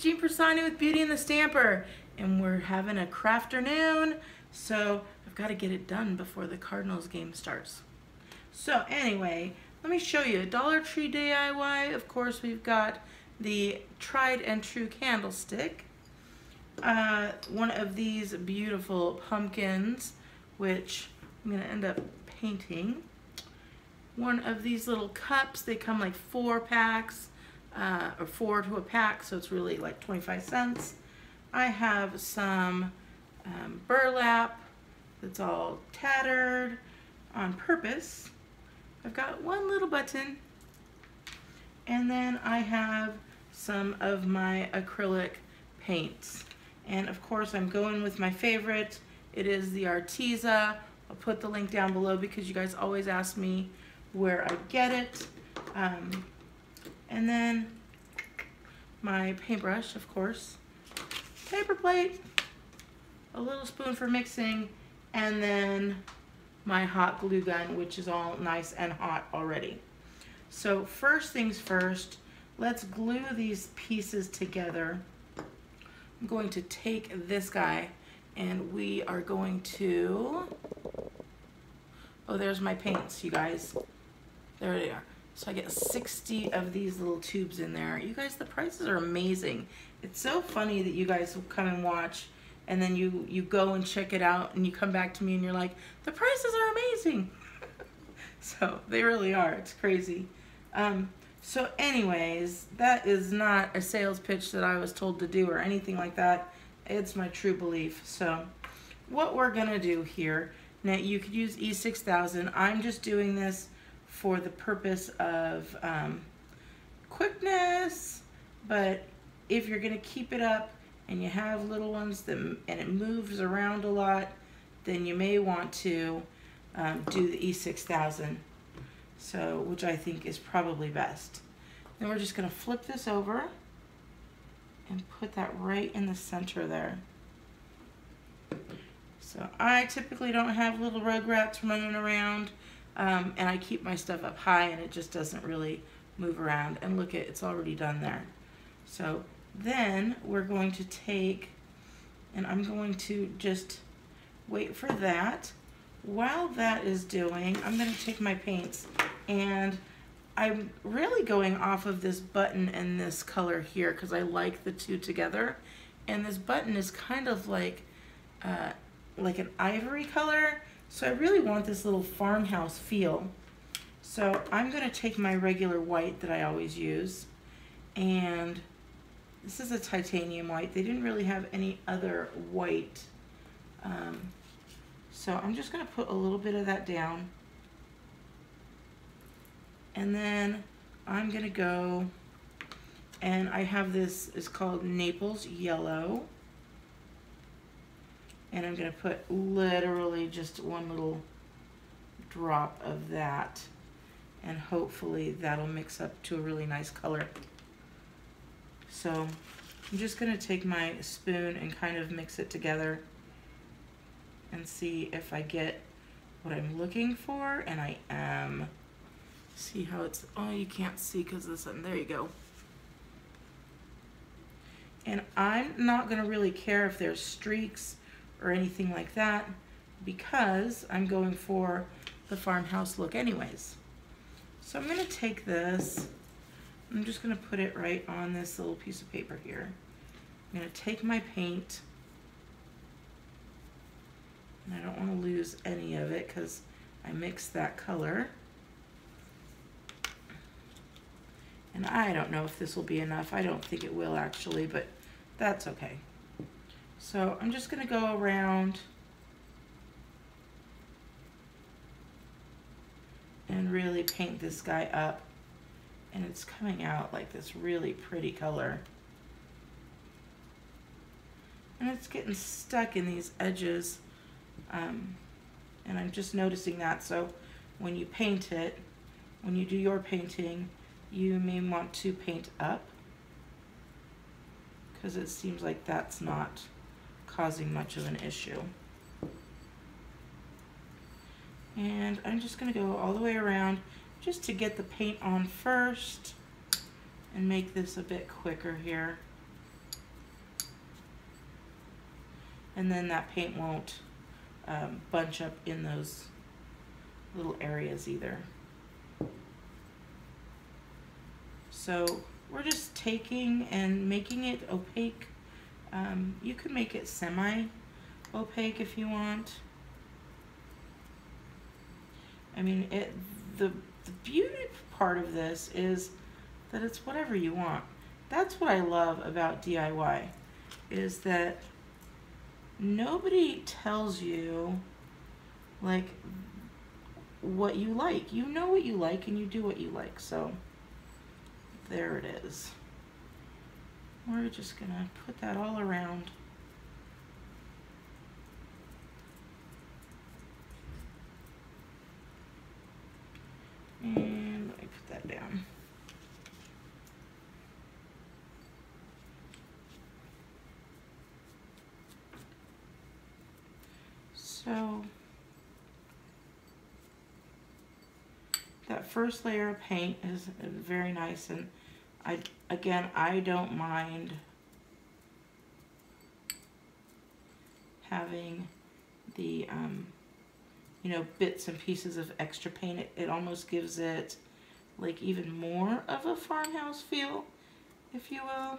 Jean Piersanti with Beauty and the Stamper, and we're having a crafternoon, so I've got to get it done before the Cardinals game starts. So anyway, let me show you a Dollar Tree DIY. Of course, we've got the tried and true candlestick, one of these beautiful pumpkins, which I'm going to end up painting. One of these little cups, they come like 4 packs, or 4 to a pack, so it's really like 25 cents. I have some burlap that's all tattered on purpose. I've got one little button, and then I have some of my acrylic paints. And of course I'm going with my favorite. It is the Arteza. I'll put the link down below because you guys always ask me where I get it. And then my paintbrush, of course, paper plate, a little spoon for mixing, and then my hot glue gun, which is all nice and hot already. So first things first, let's glue these pieces together. I'm going to take this guy and we are going to, oh, there's my paints, you guys. There they are. So I get 60 of these little tubes in there. You guys, the prices are amazing. It's so funny that you guys will come and watch, and then you go and check it out, and you come back to me and you're like, the prices are amazing. So they really are. It's crazy. So anyways, that is not a sales pitch that I was told to do or anything like that. It's my true belief. So what we're gonna do here, now you could use E6000. I'm just doing this for the purpose of quickness, but if you're gonna keep it up and you have little ones that, and it moves around a lot, then you may want to do the E6000, so which I think is probably best. Then we're just gonna flip this over and put that right in the center there. So I typically don't have little rugrats running around, and I keep my stuff up high and it just doesn't really move around. And look, it's already done there. So then we're going to take, and I'm going to just wait for that. While that is doing, I'm going to take my paints, and I'm really going off of this button and this color here because I like the two together. And this button is kind of like an ivory color, so I really want this little farmhouse feel. So I'm going to take my regular white that I always use, and this is a titanium white. They didn't really have any other white, so I'm just going to put a little bit of that down, and then I'm going to go, and I have this, it's called Naples Yellow, and I'm going to put literally just one little drop of that, and hopefully that'll mix up to a really nice color. So I'm just going to take my spoon and kind of mix it together and see if I get what I'm looking for, and I am. See how it's, oh, you can't see because of the sun. There you go. And I'm not going to really care if there's streaks or anything like that because I'm going for the farmhouse look anyways. So I'm going to take this, I'm just going to put it right on this little piece of paper here. I'm going to take my paint, and I don't want to lose any of it because I mixed that color. And I don't know if this will be enough. I don't think it will actually, but that's okay. So I'm just going to go around and really paint this guy up, and it's coming out like this really pretty color. And it's getting stuck in these edges, and I'm just noticing that. So when you paint it, when you do your painting, you may want to paint up because it seems like that's not causing much of an issue. And I'm just going to go all the way around just to get the paint on first and make this a bit quicker here. and then that paint won't bunch up in those little areas either. So we're just taking and making it opaque. You can make it semi-opaque if you want. I mean, the beauty part of this is that it's whatever you want. That's what I love about DIY, is that nobody tells you like what you like. You know what you like and you do what you like. So there it is. We're just gonna put that all around. And let me put that down. So that first layer of paint is very nice, and I don't mind having the you know, bits and pieces of extra paint. It almost gives it like even more of a farmhouse feel, if you will.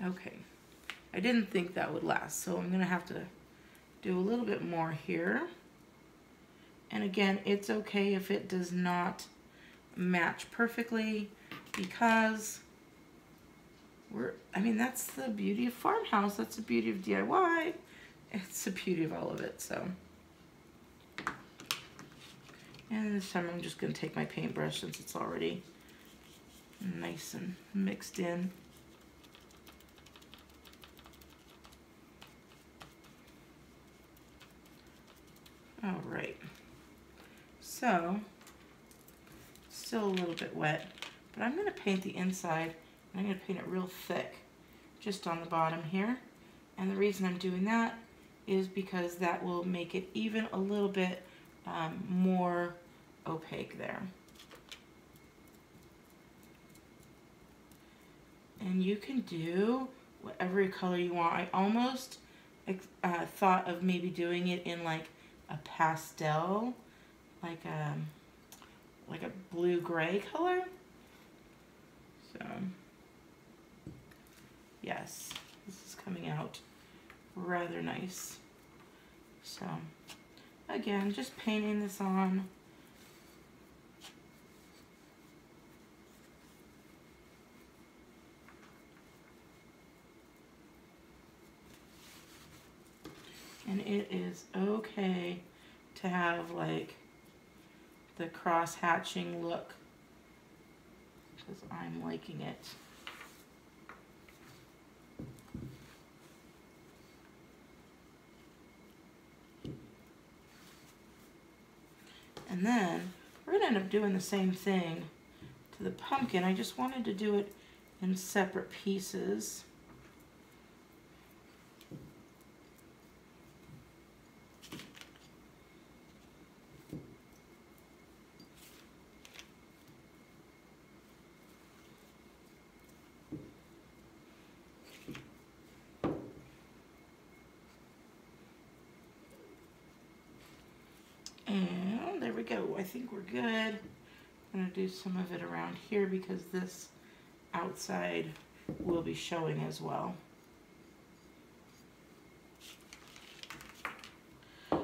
Okay, I didn't think that would last, so I'm gonna have to do a little bit more here. And again, it's okay if it does not match perfectly, because I mean, that's the beauty of Farmhouse, that's the beauty of DIY, it's the beauty of all of it, so. And this time I'm just gonna take my paintbrush, since it's already nice and mixed in. All right, so still a little bit wet, but I'm going to paint the inside, and I'm going to paint it real thick just on the bottom here. And the reason I'm doing that is because that will make it even a little bit more opaque there. And you can do whatever color you want. I almost thought of maybe doing it in like a pastel, like a blue-gray color. So yes, this is coming out rather nice. So again, just painting this on. And it is okay to have like the cross hatching look, because I'm liking it. And then we're gonna end up doing the same thing to the pumpkin. I just wanted to do it in separate pieces. And there we go. I think we're good. I'm going to do some of it around here because this outside will be showing as well. So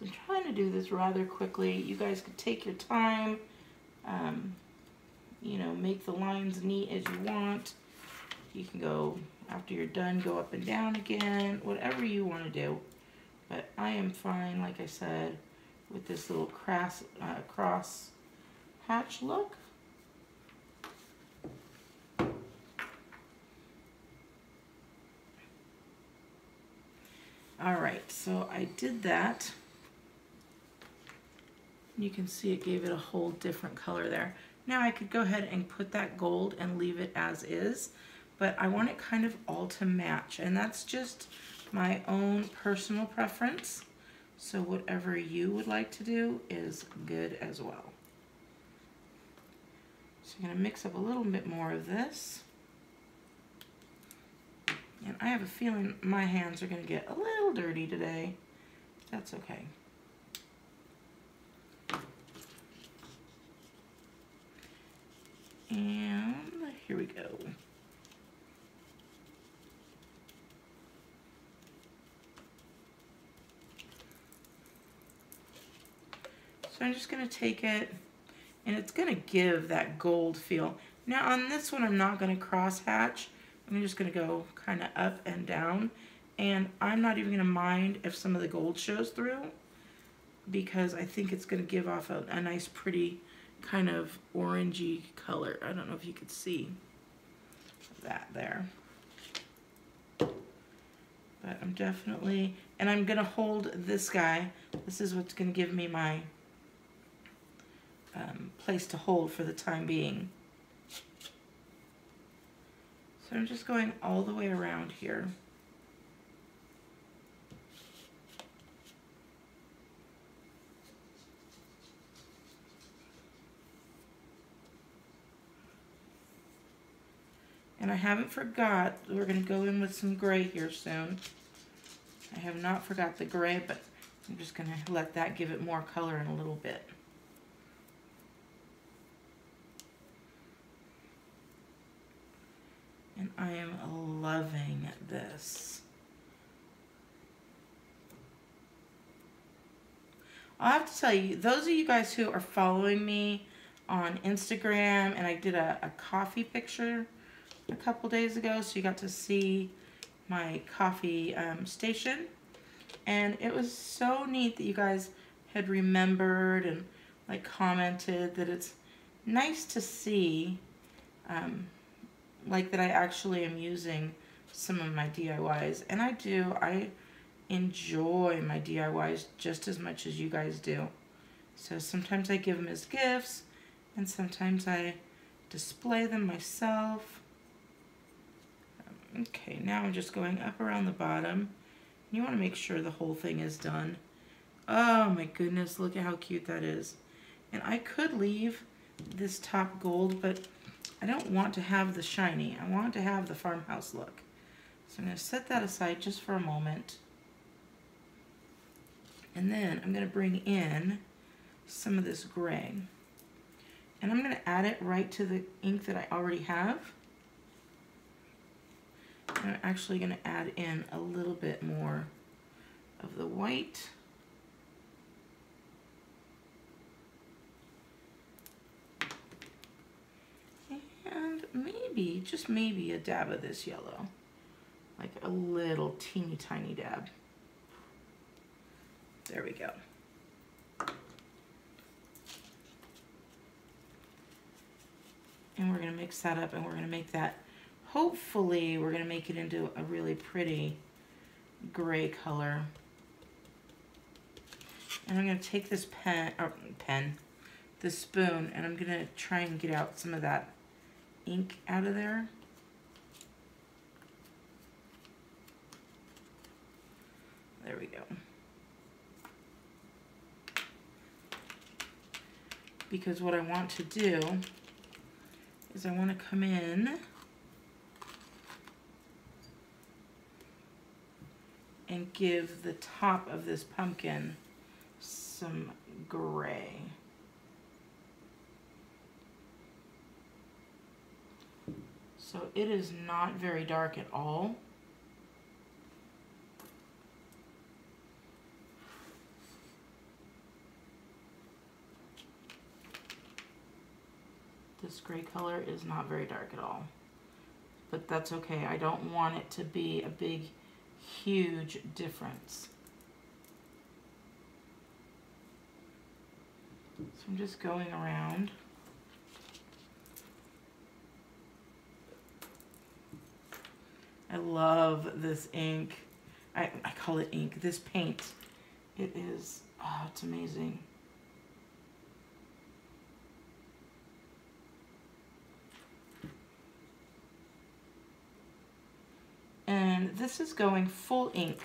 I'm trying to do this rather quickly. You guys could take your time, you know, make the lines neat as you want. You can go, after you're done, go up and down again, whatever you want to do. But I am fine, like I said, with this little cross hatch look. All right, so I did that. You can see it gave it a whole different color there. Now I could go ahead and put that gold and leave it as is, but I want it kind of all to match, and that's just my own personal preference. So whatever you would like to do is good as well. So I'm going to mix up a little bit more of this. And I have a feeling my hands are going to get a little dirty today. That's okay. And here we go. So I'm just going to take it, and it's going to give that gold feel. Now on this one, I'm not going to cross hatch. I'm just going to go kind of up and down. And I'm not even going to mind if some of the gold shows through, because I think it's going to give off a nice, pretty kind of orangey color. I don't know if you could see that there. But I'm definitely, and I'm going to hold this guy. This is what's going to give me my place to hold for the time being. So I'm just going all the way around here. And I haven't forgot, we're going to go in with some gray here soon. I have not forgot the gray, but I'm just going to let that give it more color in a little bit. And I am loving this. I'll have to tell you, those of you guys who are following me on Instagram, and I did a coffee picture a couple days ago, so you got to see my coffee station. And it was so neat that you guys had remembered and like commented that it's nice to see like that I actually am using some of my DIYs. And I do. I enjoy my DIYs just as much as you guys do. So sometimes I give them as gifts, and sometimes I display them myself. Okay, now I'm just going up around the bottom. You want to make sure the whole thing is done. Oh my goodness, look at how cute that is. And I could leave this top gold, but I don't want to have the shiny. I want to have the farmhouse look. So I'm going to set that aside just for a moment. And then I'm going to bring in some of this gray. And I'm going to add it right to the ink that I already have. I'm actually going to add in a little bit more of the white. And maybe, just maybe, a dab of this yellow. Like a little teeny tiny dab. There we go. And we're going to mix that up, and we're going to make that, hopefully, we're going to make it into a really pretty gray color. And I'm going to take this this spoon, and I'm going to try and get out some of that ink out of there. There we go. Because what I want to do is I want to come in and give the top of this pumpkin some gray. So it is not very dark at all. This gray color is not very dark at all. But that's okay. I don't want it to be a big, huge difference. So I'm just going around. I love this ink. I call it ink. This paint. It is, oh, it's amazing. And this is going full ink.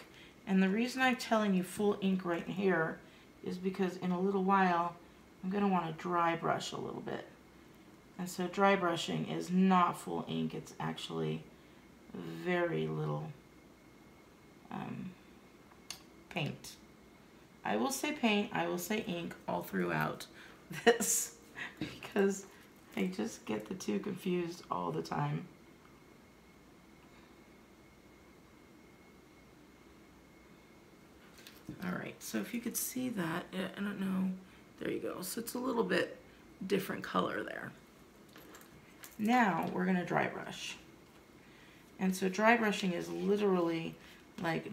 And the reason I'm telling you full ink right here is because in a little while I'm going to want to dry brush a little bit. And so dry brushing is not full ink, it's actually very little paint. I will say paint, I will say ink all throughout this because I just get the two confused all the time. Alright, so if you could see that, I don't know, there you go. So it's a little bit different color there. Now we're going to dry brush. And so dry brushing is literally like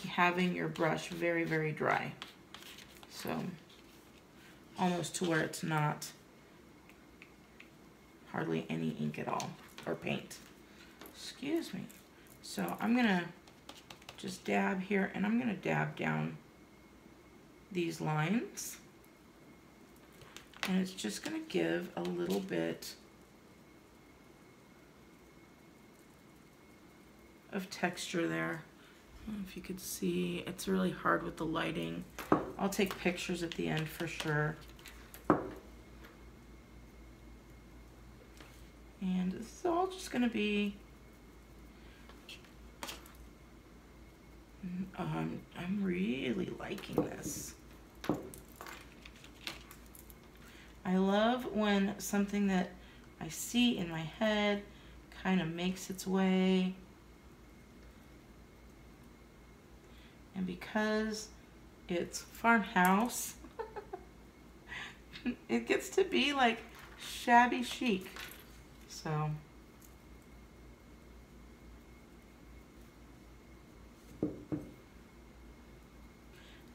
having your brush very, very dry. So almost to where it's not hardly any ink at all, or paint. Excuse me. So I'm going to just dab here, and I'm going to dab down these lines. And it's just going to give a little bit of texture there. I don't know if you could see, it's really hard with the lighting. I'll take pictures at the end for sure. And this is all just going to be, I'm really liking this. I love when something that I see in my head kind of makes its way. And because it's Farmhouse, it gets to be like shabby chic. So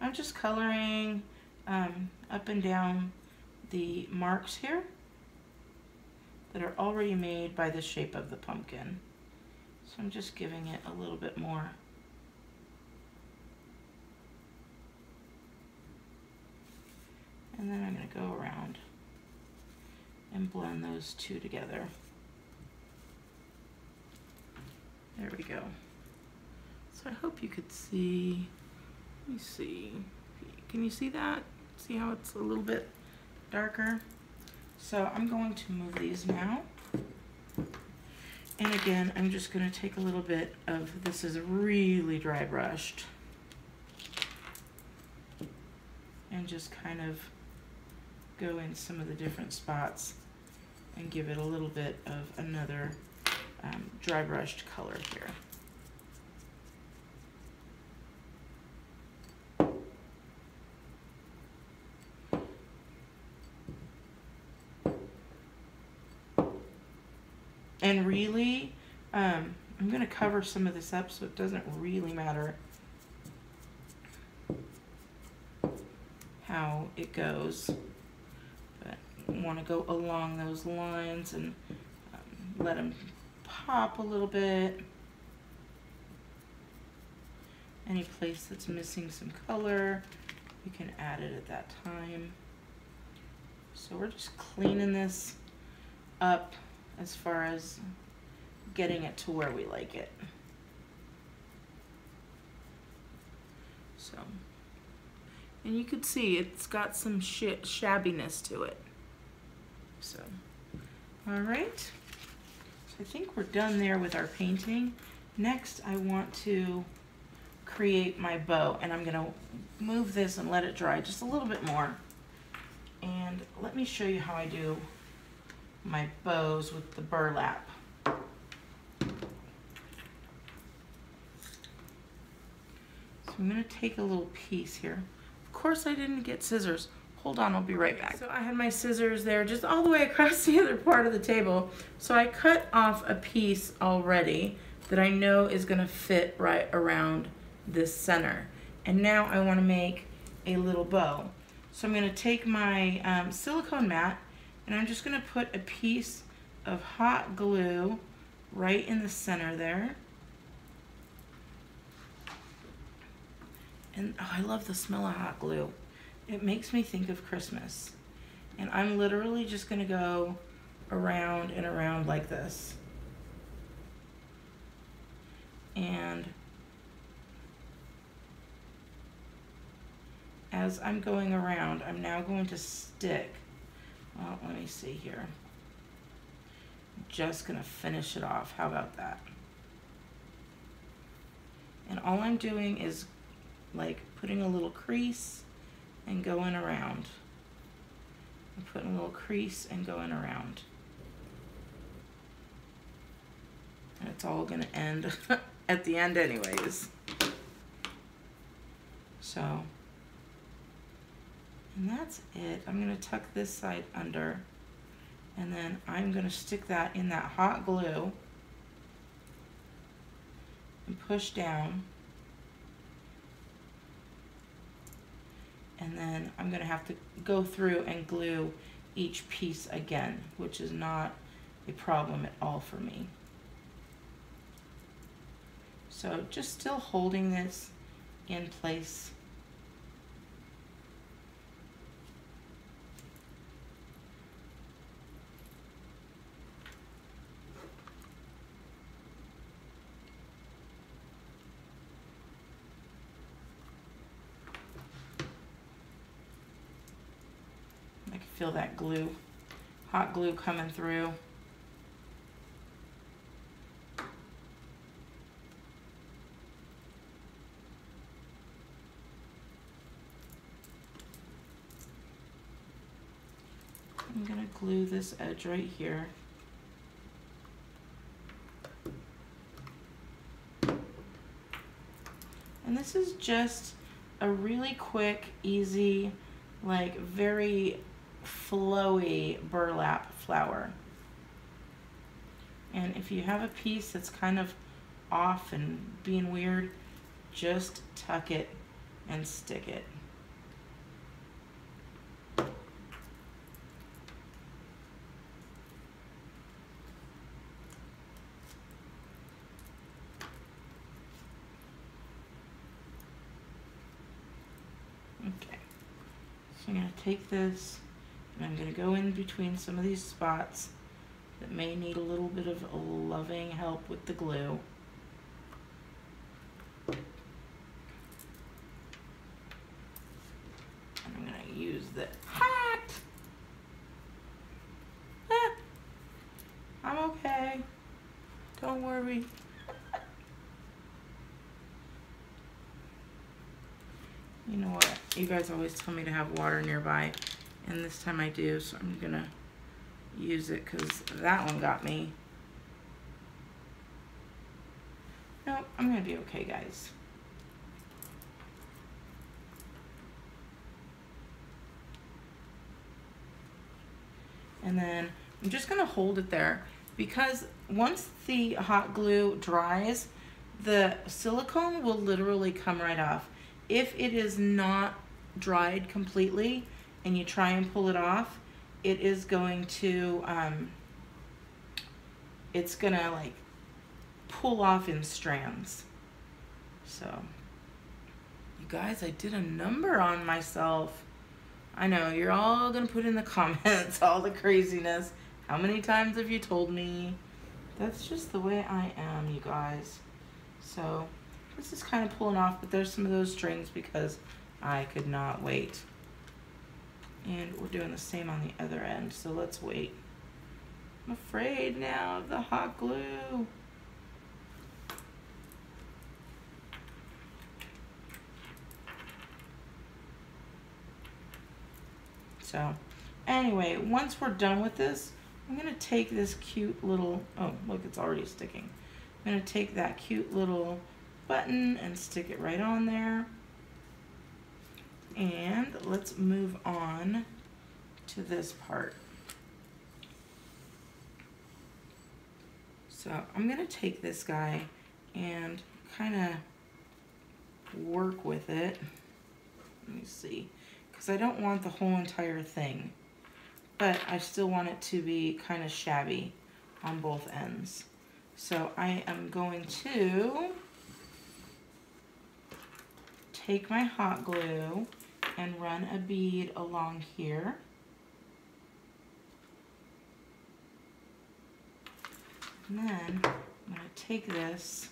I'm just coloring up and down the marks here that are already made by the shape of the pumpkin. So I'm just giving it a little bit more. And then I'm going to go around and blend those two together. There we go. So I hope you could see, let me see, can you see that? See how it's a little bit darker? So I'm going to move these now. And again, I'm just going to take a little bit of, this is really dry brushed, and just kind of go in some of the different spots and give it a little bit of another dry brushed color here. And really, I'm going to cover some of this up so it doesn't really matter how it goes. But I want to go along those lines and let them pop a little bit. Any place that's missing some color, you can add it at that time. So we're just cleaning this up as far as getting it to where we like it. So, and you could see it's got some shabbiness to it. So, all right. So I think we're done there with our painting. Next, I want to create my bow, and I'm gonna move this and let it dry just a little bit more. And let me show you how I do my bows with the burlap. So I'm going to take a little piece here. Of course I didn't get scissors. Hold on, I'll be right back. So I had my scissors there just all the way across the other part of the table. So I cut off a piece already that I know is going to fit right around this center. And now I want to make a little bow. So I'm going to take my silicone mat, and I'm just going to put a piece of hot glue right in the center there. And oh, I love the smell of hot glue. It makes me think of Christmas. And I'm literally just going to go around and around like this. And as I'm going around, I'm now going to stick, well, let me see here. I'm just gonna finish it off. How about that? And all I'm doing is like putting a little crease and going around. I'm putting a little crease and going around. And it's all gonna end at the end anyways. So, and that's it. I'm gonna tuck this side under, and then I'm gonna stick that in that hot glue and push down. And then I'm gonna have to go through and glue each piece again, which is not a problem at all for me. So just still holding this in place. I can feel that glue, hot glue coming through. I'm gonna glue this edge right here. And this is just a really quick, easy, like very flowy burlap flower. And if you have a piece that's kind of off and being weird, just tuck it and stick it. Okay, so I'm going to take this and I'm going to go in between some of these spots that may need a little bit of loving help with the glue. And I'm going to use the hat. Ah, I'm okay. Don't worry. You know what? You guys always tell me to have water nearby, and this time I do, so I'm gonna use it because that one got me. Nope, I'm gonna be okay, guys. And then I'm just gonna hold it there because once the hot glue dries, the silicone will literally come right off. If it is not dried completely and you try and pull it off, it is going to, it's gonna like pull off in strands. So, you guys, I did a number on myself. I know, you're all gonna put in the comments all the craziness. How many times have you told me? That's just the way I am, you guys. So, this is kind of pulling off, but there's some of those strings because I could not wait. And we're doing the same on the other end, so let's wait. I'm afraid now of the hot glue. So, anyway, once we're done with this, I'm gonna take this cute little, oh, look, it's already sticking. I'm gonna take that cute little button and stick it right on there. And let's move on to this part. So I'm gonna take this guy and kind of work with it. Let me see, because I don't want the whole entire thing, but I still want it to be kind of shabby on both ends. So I am going to take my hot glue and run a bead along here. And then I'm going to take this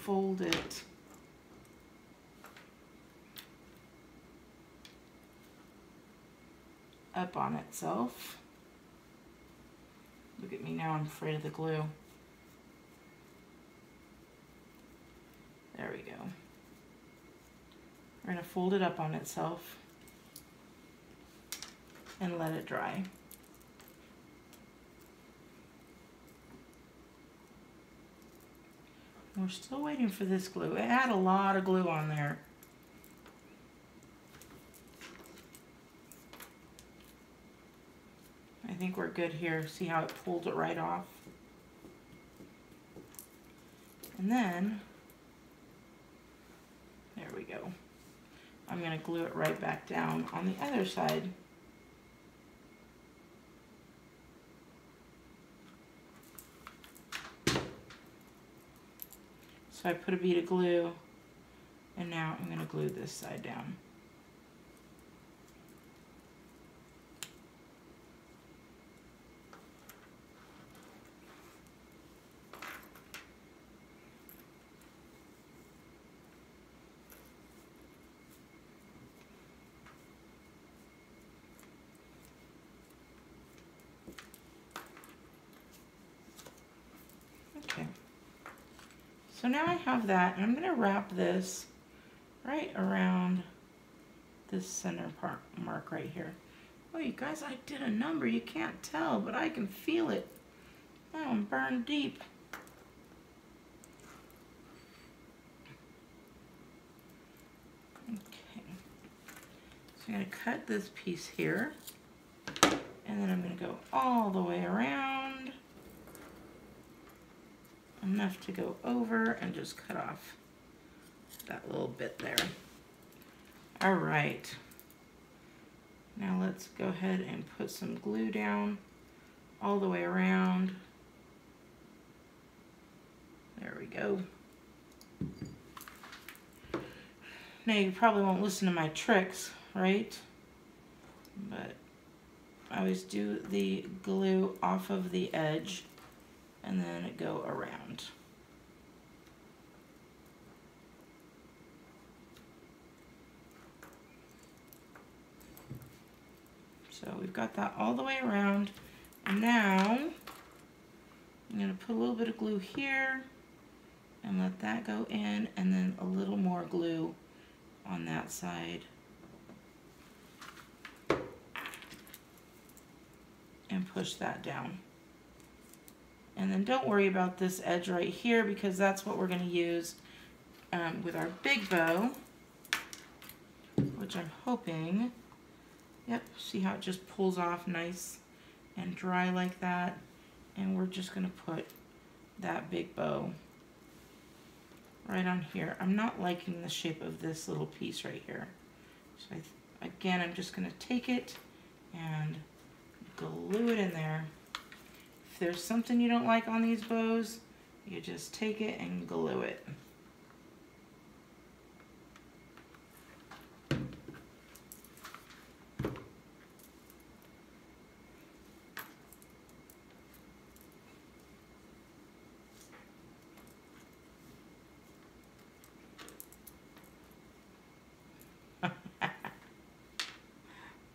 fold it up on itself. Look at me now, I'm afraid of the glue. There we go. We're going to fold it up on itself and let it dry. We're still waiting for this glue. It had a lot of glue on there. I think we're good here. See how it pulled it right off? And then, there we go. I'm going to glue it right back down on the other side. So I put a bead of glue, and now I'm going to glue this side down. Okay. So now I have that, and I'm going to wrap this right around this center part mark right here. Oh, you guys, I did a number. You can't tell, but I can feel it. Oh, I'm burned deep. Okay. So I'm going to cut this piece here, and then I'm going to go all the way around. Enough to go over and just cut off that little bit there. All right. Now let's go ahead and put some glue down all the way around. There we go. Now you probably won't listen to my tricks, right? But I always do the glue off of the edge and then go around. So we've got that all the way around, and now I'm going to put a little bit of glue here and let that go in, and then a little more glue on that side. And push that down. And then don't worry about this edge right here, because that's what we're going to use with our big bow, which I'm hoping, yep, see how it just pulls off nice and dry like that. And we're just going to put that big bow right on here. I'm not liking the shape of this little piece right here. So again, I'm just going to take it and glue it in there. If there's something you don't like on these bows, you just take it and glue it.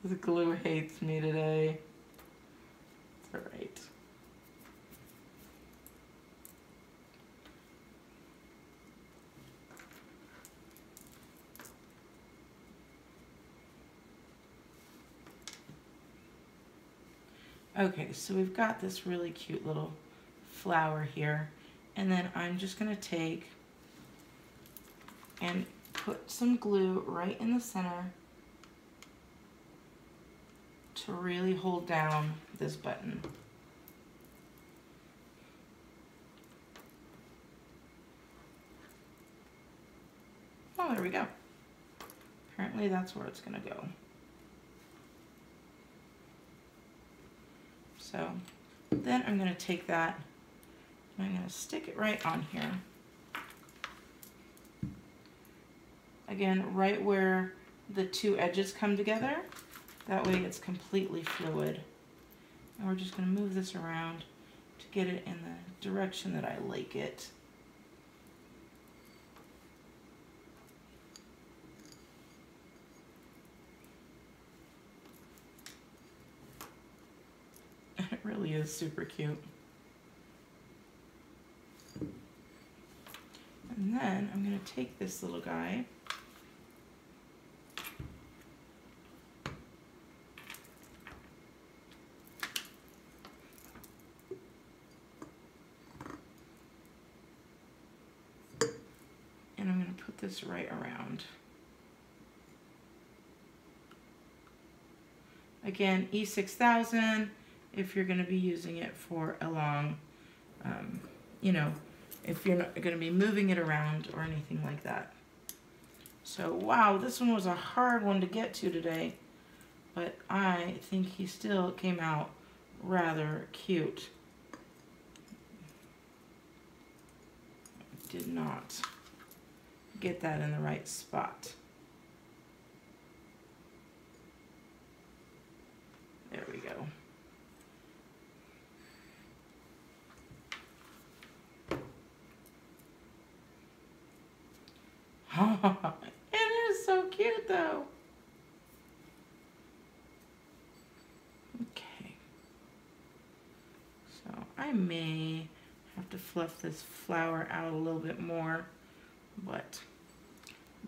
The glue hates me today. It's all right. Okay, so we've got this really cute little flower here, and then I'm just going to take and put some glue right in the center to really hold down this button. Oh, there we go. Apparently that's where it's going to go. So then I'm going to take that and I'm going to stick it right on here. Again, right where the two edges come together. That way it's completely fluid. And we're just going to move this around to get it in the direction that I like it. really is super cute. And then I'm going to take this little guy. And I'm going to put this right around. Again, E6000 if you're going to be using it for a long, you know, if you're not going to be moving it around or anything like that. So, wow, this one was a hard one to get to today, but I think he still came out rather cute. Did not get that in the right spot. There we go. It is so cute though. Okay. So I may have to fluff this flower out a little bit more, but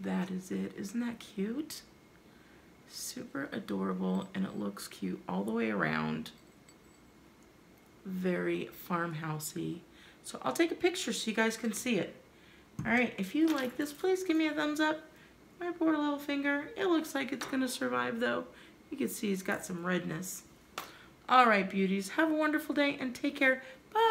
that is it. Isn't that cute? Super adorable, and it looks cute all the way around. Very farmhousey. So I'll take a picture so you guys can see it. Alright, if you like this, please give me a thumbs up. My poor little finger. It looks like it's going to survive though. You can see he's got some redness. Alright, beauties. Have a wonderful day and take care. Bye!